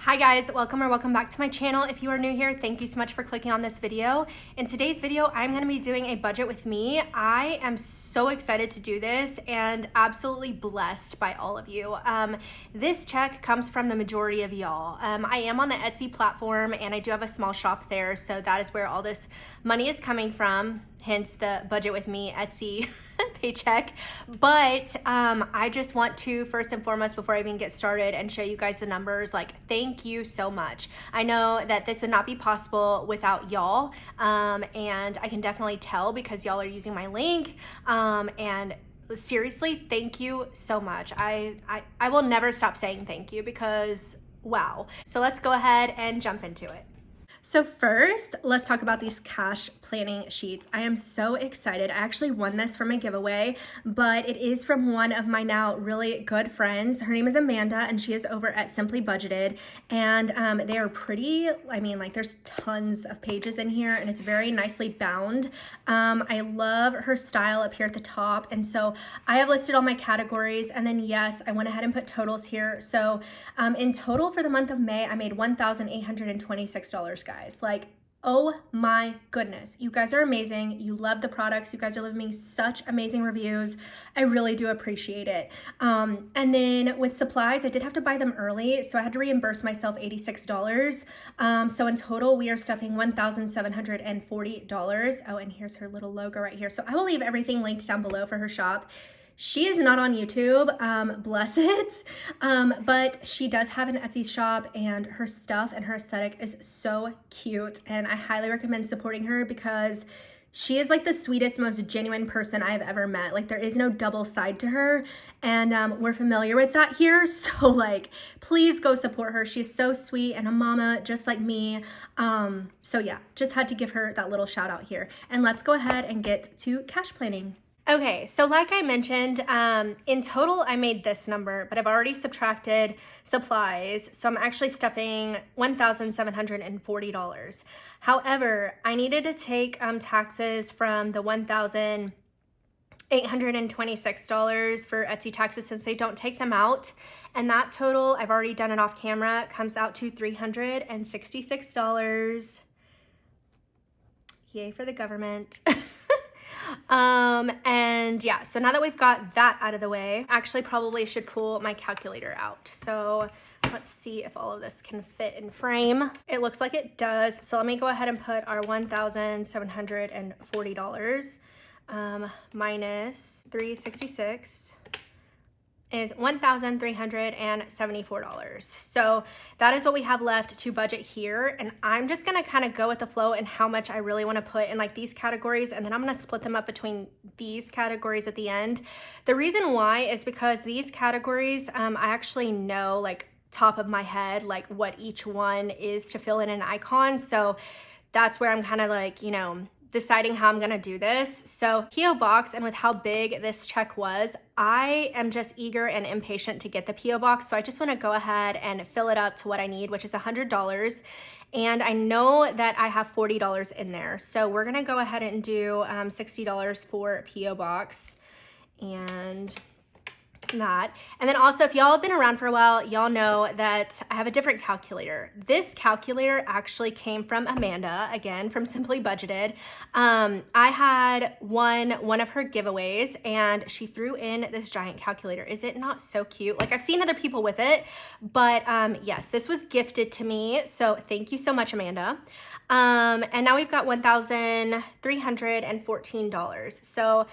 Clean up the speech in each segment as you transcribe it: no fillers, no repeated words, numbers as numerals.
Hi guys, welcome back to my channel. If you are new here, thank you so much for clicking on this video. In today's video, I'm gonna be doing a budget with me. I am so excited to do this and absolutely blessed by all of you. This check comes from the majority of y'all. I am on the Etsy platform and I do have a small shop there, so that is where all this money is coming from, hence the budget with me Etsy paycheck. But I just want to first and foremost, before I even get started and show you guys the numbers, like, thank you so much. I know that this would not be possible without y'all, and I can definitely tell because y'all are using my link, and seriously, thank you so much. I will never stop saying thank you because wow. So let's go ahead and jump into it. So first, let's talk about these cash planning sheets. I am so excited. I actually won this from a giveaway, but it is from one of my now really good friends. Her name is Amanda, and she is over at Simply Budgeted, and they are pretty. I mean, like, there's tons of pages in here, and it's very nicely bound. I love her style up here at the top, and so I have listed all my categories, and then yes, I went ahead and put totals here. So in total for the month of May, I made $1,826, guys. Like, oh my goodness, you guys are amazing. You love the products. You guys are leaving me such amazing reviews. I really do appreciate it. And then with supplies, I did have to buy them early, so I had to reimburse myself $86. So in total, we are stuffing $1,740. Oh, and here's her little logo right here. So I will leave everything linked down below for her shop. She is not on YouTube, bless it, but she does have an Etsy shop, and her stuff and her aesthetic is so cute, and I highly recommend supporting her because she is like the sweetest, most genuine person I've ever met. Like, there is no double side to her, and we're familiar with that here, so like, please go support her. She's so sweet and a mama just like me. So yeah, just had to give her that little shout out here. And let's go ahead and get to cash planning. Okay, so like I mentioned, in total I made this number, but I've already subtracted supplies, so I'm actually stuffing $1,740. However, I needed to take taxes from the $1,826 for Etsy taxes since they don't take them out, and that total, I've already done it off camera, comes out to $366. Yay for the government. And yeah, so now that we've got that out of the way, I actually probably should pull my calculator out. So let's see if all of this can fit in frame. It looks like it does. So let me go ahead and put our $1,740 minus 366 is $1,374. So that is what we have left to budget here. And I'm just gonna kind of go with the flow and how much I really wanna put in like these categories. And then I'm gonna split them up between these categories at the end. The reason why is because these categories, I actually know like top of my head, like what each one is to fill in an icon. So that's where I'm kind of like, you know, deciding how I'm gonna do this. So P.O. box, and with how big this check was, I am just eager and impatient to get the P.O. box. So I just wanna go ahead and fill it up to what I need, which is $100. And I know that I have $40 in there. So we're gonna go ahead and do $60 for P.O. box and that. And then also, if y'all have been around for a while, y'all know that I have a different calculator. This calculator actually came from Amanda, again, from Simply Budgeted. I had won one of her giveaways and she threw in this giant calculator. Is it not so cute? Like, I've seen other people with it, but yes, this was gifted to me. So thank you so much, Amanda. And now we've got $1,314. So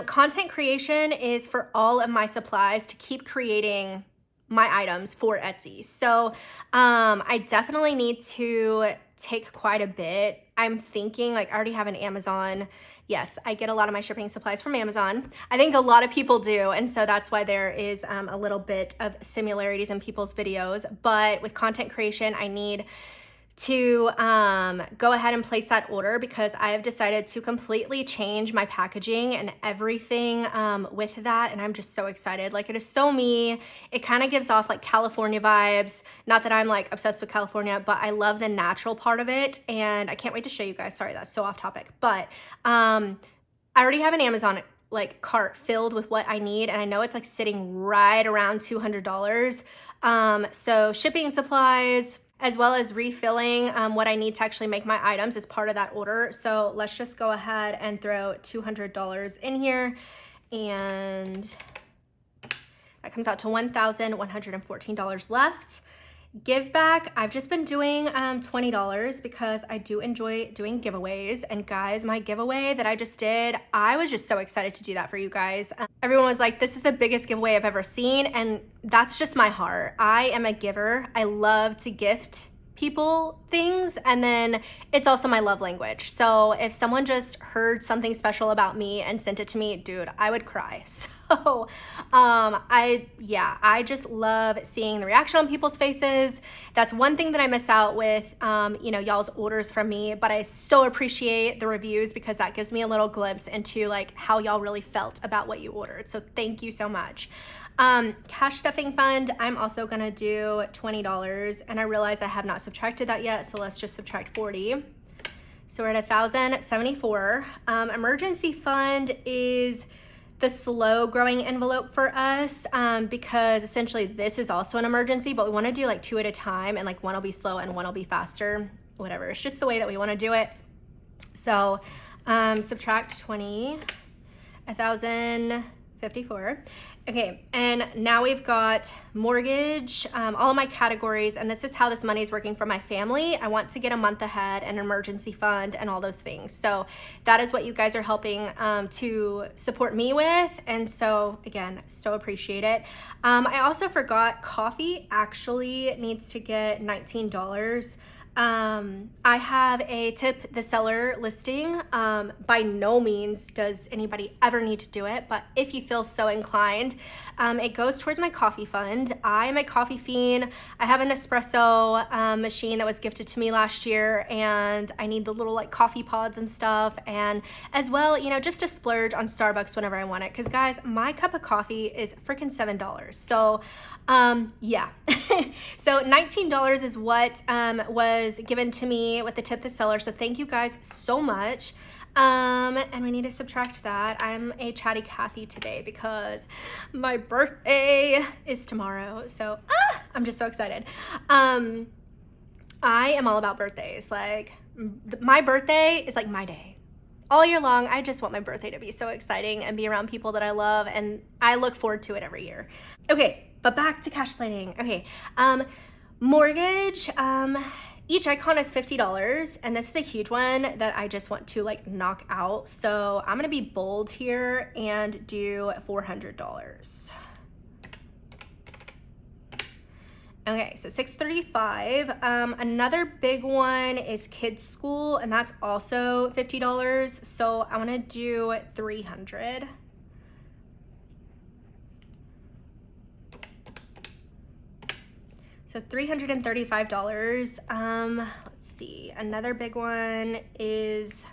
content creation is for all of my supplies to keep creating my items for Etsy. So I definitely need to take quite a bit. I'm thinking, like, I already have an Amazon. Yes, I get a lot of my shipping supplies from Amazon. I think a lot of people do, and so that's why there is a little bit of similarities in people's videos. But with content creation, I need to go ahead and place that order because I have decided to completely change my packaging and everything with that, and I'm just so excited. Like, it is so me. It kind of gives off like California vibes. Not that I'm like obsessed with California, but I love the natural part of it, and I can't wait to show you guys. Sorry, that's so off topic, but I already have an Amazon like cart filled with what I need, and I know it's like sitting right around $200. So shipping supplies, as well as refilling what I need to actually make my items is part of that order. So let's just go ahead and throw $200 in here, and that comes out to $1,114 left. Give back, I've just been doing $20 because I do enjoy doing giveaways. And guys, my giveaway that I just did, I was just so excited to do that for you guys. Everyone was like, this is the biggest giveaway I've ever seen, and that's just my heart. I am a giver. I love to gift people things, and then it's also my love language. So if someone just heard something special about me and sent it to me, dude, I would cry. So I just love seeing the reaction on people's faces. That's one thing that I miss out with y'all's orders from me, but I so appreciate the reviews because that gives me a little glimpse into like how y'all really felt about what you ordered. So thank you so much. Cash stuffing fund, I'm also gonna do $20, and I realize I have not subtracted that yet, so let's just subtract 40. So we're at 1,074. Emergency fund is the slow growing envelope for us, because essentially this is also an emergency, but we wanna do like 2 at a time, and like one will be slow and one will be faster, whatever. It's just the way that we wanna do it. So subtract 20, 1,054. Okay, and now we've got mortgage, all of my categories, and this is how this money is working for my family. I want to get a month ahead, an emergency fund, and all those things. So that is what you guys are helping to support me with, and so again, so appreciate it. I also forgot coffee actually needs to get $19. I have a tip the seller listing. By no means does anybody ever need to do it, but if you feel so inclined, it goes towards my coffee fund. I'm a coffee fiend. I have an espresso machine that was gifted to me last year, and I need the little like coffee pods and stuff, and as well, just to splurge on Starbucks whenever I want it, because guys, my cup of coffee is freaking $7. So yeah. So $19 is what was given to me with the tip the seller. So thank you guys so much. And we need to subtract that. I'm a chatty Cathy today because my birthday is tomorrow. So I'm just so excited. I am all about birthdays. Like my birthday is like my day. All year long, I just want my birthday to be so exciting and be around people that I love, and I look forward to it every year. Okay, but back to cash planning. Okay, mortgage, each icon is $50, and this is a huge one that I just want to like knock out. So I'm gonna be bold here and do $400. Okay, so $635. Another big one is kids school, and that's also $50. So I want to do $300. So $335. Let's see. Another big one is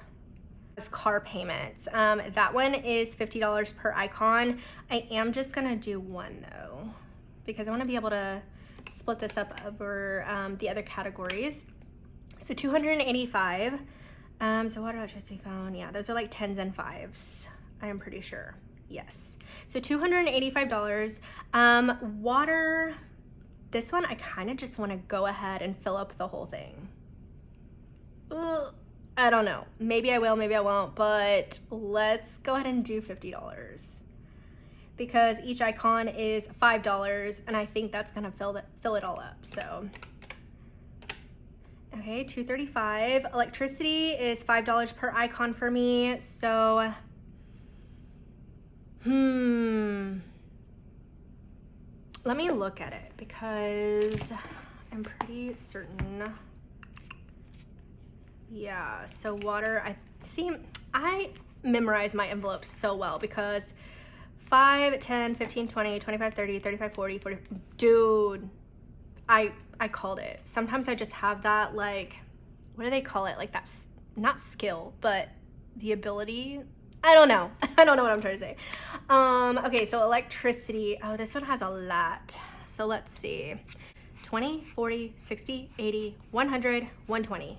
car payments. That one is $50 per icon. I am just gonna do one though, because I want to be able to split this up over the other categories. So $285. So water, electricity, phone, yeah, those are like 10s and 5s, I am pretty sure. Yes. So $285. Water, this one I kind of just want to go ahead and fill up the whole thing. Ugh, I don't know. Maybe I will, maybe I won't, but let's go ahead and do $50. Because each icon is $5, and I think that's gonna fill it all up. So, okay, $235. Electricity is $5 per icon for me. So, let me look at it because I'm pretty certain. Yeah, so water, I memorize my envelopes so well because 5, 10, 15, 20, 25, 30, 35, 40, 40. Dude, I called it. Sometimes I just have that, like, what do they call it? Like that's not skill, but the ability. I don't know. I don't know what I'm trying to say. Okay, so electricity. Oh, this one has a lot. So let's see. 20, 40, 60, 80, 100, 120.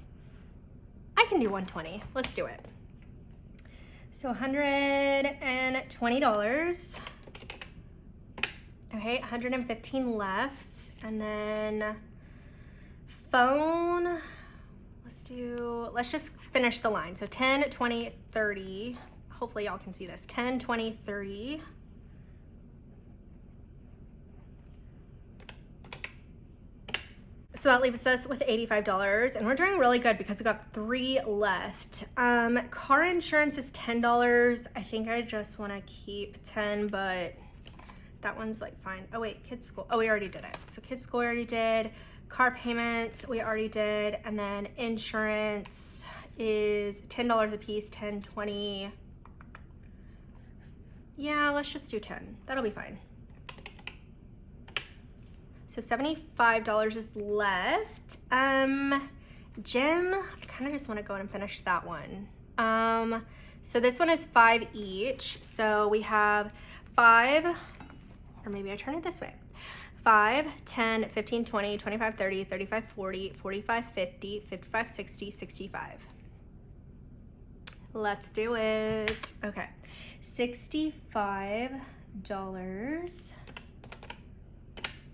I can do 120. Let's do it. So $120. Okay, 115 left. And then phone, let's just finish the line. So 10, 20, 30. Hopefully y'all can see this. 10, 20, 30. So that leaves us with $85, and we're doing really good because we got 3 left. Car insurance is $10. I think I just want to keep 10, but that one's like fine. Oh wait, kids school. Oh, we already did it. So kids school we already did. Car payments we already did, and then insurance is $10 a piece. 10, 20. Yeah, let's just do 10. That'll be fine. So $75 is left. Gym, I kind of just want to go and finish that one. So this one is 5 each. So we have 5, or maybe I turn it this way. 5, 10, 15, 20, 25, 30, 35, 40, 45, 50, 55, 60, 65. Let's do it. Okay, $65.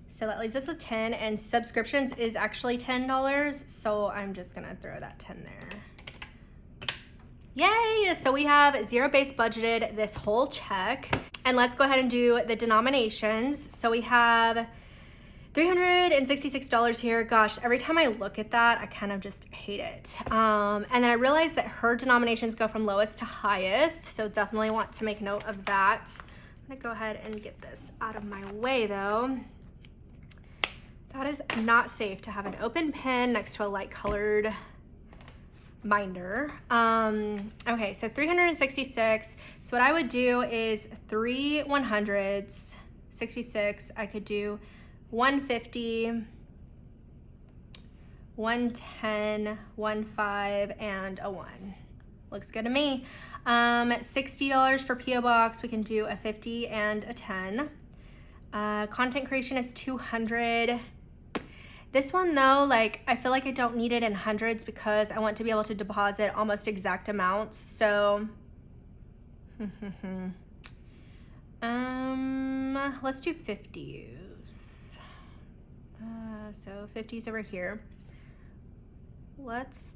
So that leaves us with 10, and subscriptions is actually $10. So I'm just gonna throw that 10 there. Yay! So we have 0 base budgeted this whole check. And let's go ahead and do the denominations. So we have $366 here. Gosh, every time I look at that, I kind of just hate it. And then I realized that her denominations go from lowest to highest. So definitely want to make note of that. I'm gonna go ahead and get this out of my way though. That is not safe to have an open pen next to a light colored binder. Okay, so 366. So what I would do is 3 100s, 66. I could do 150, 110, 15, and a 1. Looks good to me. $60 for P.O. Box. We can do a 50 and a 10. Content creation is 200. This one though, like I feel like I don't need it in hundreds because I want to be able to deposit almost exact amounts. So let's do 50s. So 50s over here. Let's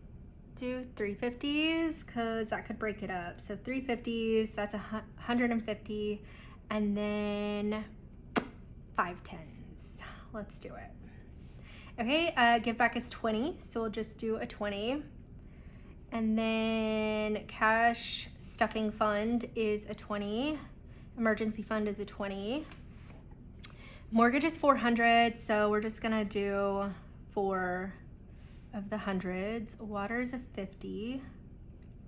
do 350s because that could break it up. So 350s, that's 150, and then 5 10s. Let's do it. Okay, give back is 20, so we'll just do a 20. And then cash stuffing fund is a 20. Emergency fund is a 20. Mortgage is 400, so we're just gonna do 4 of the hundreds. Water is a 50.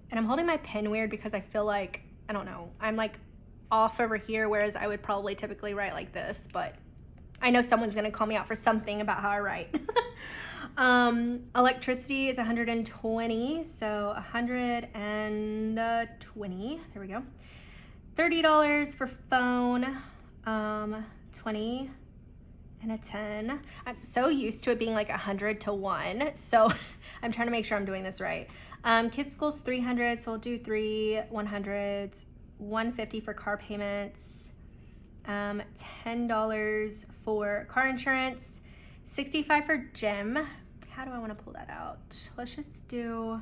And I'm holding my pen weird because I feel like, I don't know, I'm like off over here, whereas I would probably typically write like this, but I know someone's gonna call me out for something about how I write. Electricity is 120, so 120, there we go. $30 for phone, 20 and a 10. I'm so used to it being like 100 to 1, so I'm trying to make sure I'm doing this right. Kids school's 300, so we'll do 3 100s, 150 for car payments, $10 for car insurance, 65 for gym. How do I want to pull that out? Let's just do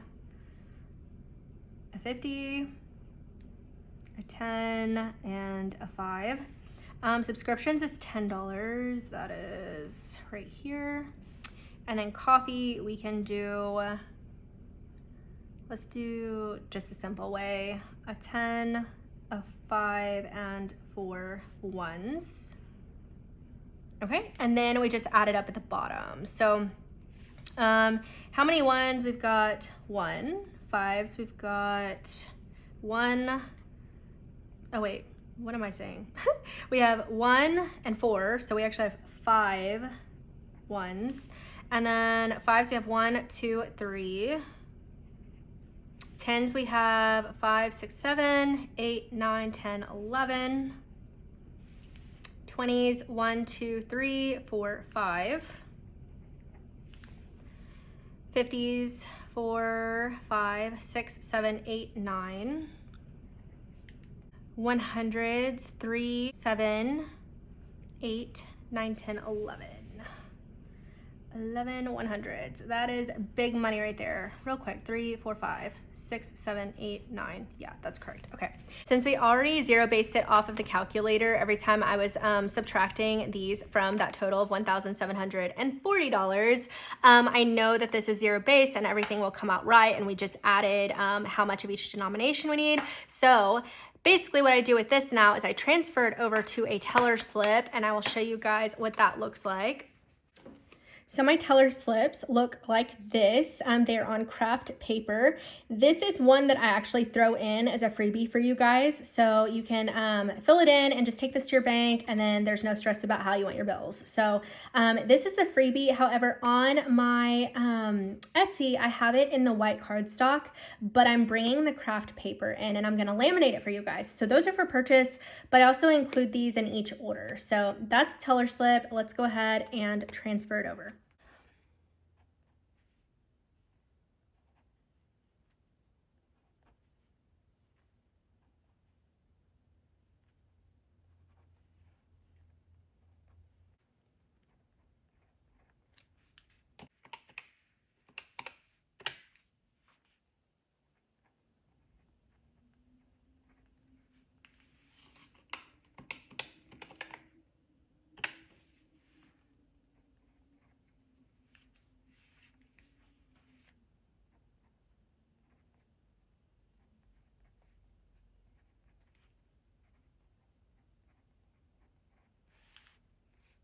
a 50, a 10, and a 5. Subscriptions is $10. That is right here. And then coffee, we can do, let's do just the simple way, a 10, a 5, and 4 1s. Okay, and then we just add it up at the bottom. So how many 1s? We've got 1. 5s, we've got 1. Oh wait, what am I saying? We have 1 and 4, so we actually have 5 1s. And then 5s, we have 1, 2, 3. 10s, we have 5, 6, 7, 8, 9, 10, 11. 20s, 1, 2, 3, 4, 5. 50s, 4, 5, 6, 7, 8, 9. 100s, 3, 7, 8, 9, 10, 11. 11 100s. That is big money right there. Real quick, 3, 4, 5, 6, 7, 8, 9. Yeah, that's correct. Okay. Since we already zero based it off of the calculator every time I was subtracting these from that total of $1,740, I know that this is zero based and everything will come out right. And we just added how much of each denomination we need. So basically what I do with this now is I transfer it over to a teller slip, and I will show you guys what that looks like. So my teller slips look like this. They're on craft paper. This is one that I actually throw in as a freebie for you guys. So you can fill it in and just take this to your bank, and then there's no stress about how you want your bills. So this is the freebie. However, on my Etsy, I have it in the white cardstock, but I'm bringing the craft paper in and I'm gonna laminate it for you guys. So those are for purchase, but I also include these in each order. So that's a teller slip. Let's go ahead and transfer it over.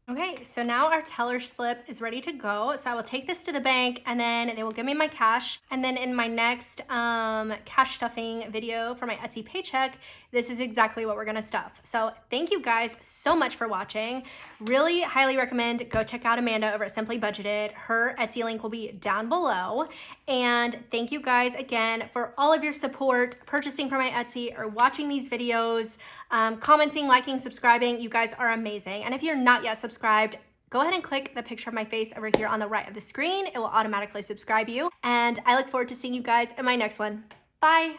Okay, so now our teller slip is ready to go. So I will take this to the bank and then they will give me my cash. And then in my next cash stuffing video for my Etsy paycheck, this is exactly what we're gonna stuff. So thank you guys so much for watching. Really highly recommend go check out Amanda over at Simply Budgeted. Her Etsy link will be down below. And thank you guys again for all of your support, purchasing from my Etsy or watching these videos, commenting, liking, subscribing. You guys are amazing. And if you're not yet subscribed, go ahead and click the picture of my face over here on the right of the screen. It will automatically subscribe you. And I look forward to seeing you guys in my next one. Bye.